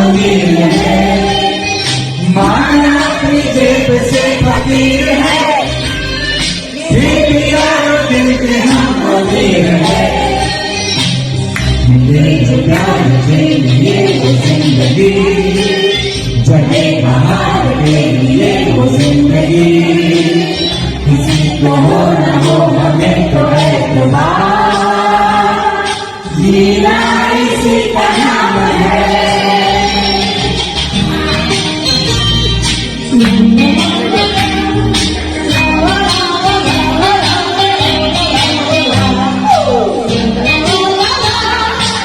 अमीर है, माना अपनी जेब से फकीर है, फिर भी यारो दिल के हम अमीर है। मिले जो प्यार के लिए वो जिंदगी, जगे बाहर के लिए वो जिंदगी, किसी को हो न हो हमें तो एतबार, जीना इसी का नाम